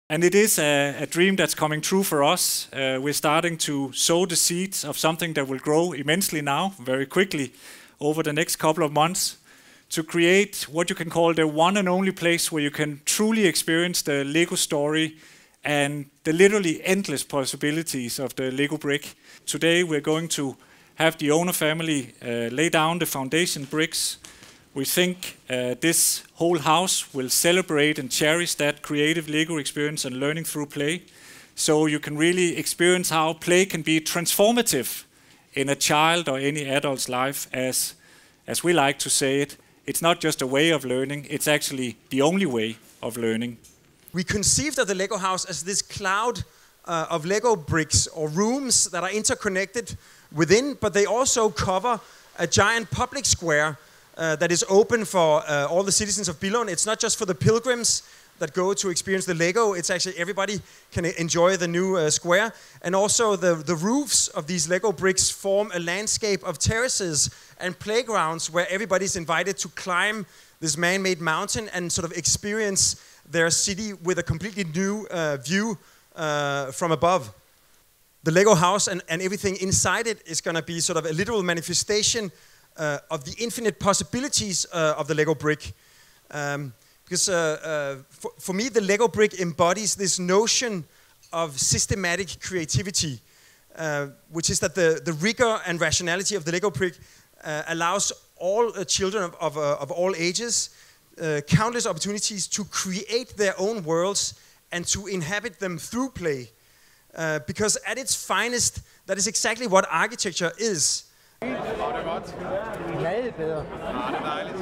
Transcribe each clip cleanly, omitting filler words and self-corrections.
And it is a dream that's coming true for us. We're starting to sow the seeds of something that will grow immensely now, very quickly, over the next couple of months, to create what you can call the one and only place where you can truly experience the Lego story and the literally endless possibilities of the Lego brick. Today we're going to have the owner family lay down the foundation bricks. We think this whole house will celebrate and cherish that creative Lego experience and learning through play. So you can really experience how play can be transformative in a child or any adult's life. As we like to say it, it's not just a way of learning, it's actually the only way of learning. We conceived of the Lego house as this cloud of Lego bricks or rooms that are interconnected within, but they also cover a giant public square that is open for all the citizens of Billund. It's not just for the pilgrims that go to experience the Lego, it's actually everybody can enjoy the new square. And also the roofs of these Lego bricks form a landscape of terraces and playgrounds where everybody's invited to climb this man-made mountain and sort of experience their city with a completely new view from above. The Lego house and everything inside it is going to be sort of a literal manifestation of the infinite possibilities of the Lego brick. Because for me, the Lego brick embodies this notion of systematic creativity, which is that the rigor and rationality of the Lego brick allows all children of all ages countless opportunities to create their own worlds and to inhabit them through play. Because at its finest, that is exactly what architecture is. Det er godt. Glade bedre. Ja, det er dejligt.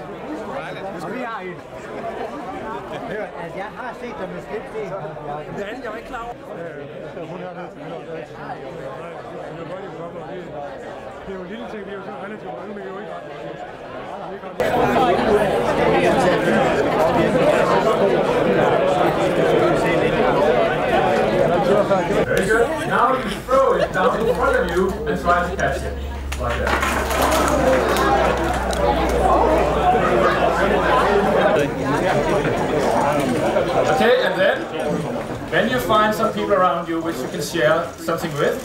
Og vi har en. Hør, at jeg har set dig med slipsten. Jeg var ikke klar over. Hun har det. Det er jo en lille ting, vi er jo så relativt mange, men jo ikke. Very good. Now you throw it down in front of you and try to catch it. Like that. Okay, and then you find some people around you which you can share something with.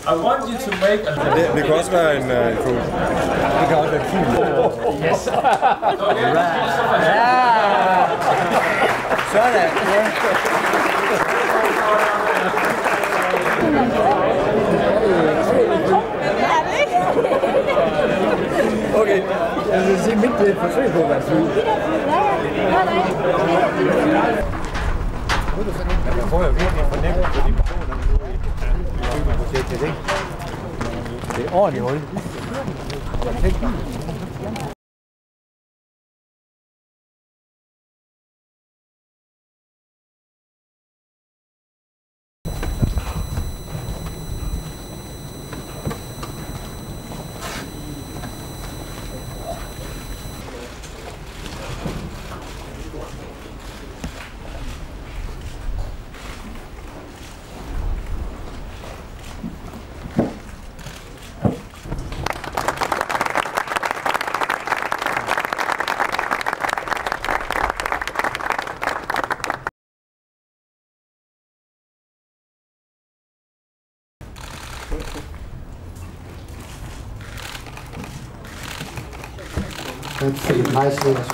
I want you to make a... Det kan også være en fugl. Det kan også være en fugl. Yes. Okay, Sådan. Okay, jeg vil sige, mit det er et forsøg på at være fuld. Jeg får jo virkelig fornemt på de personer, det er ordentligt hul. Let's see, nice little.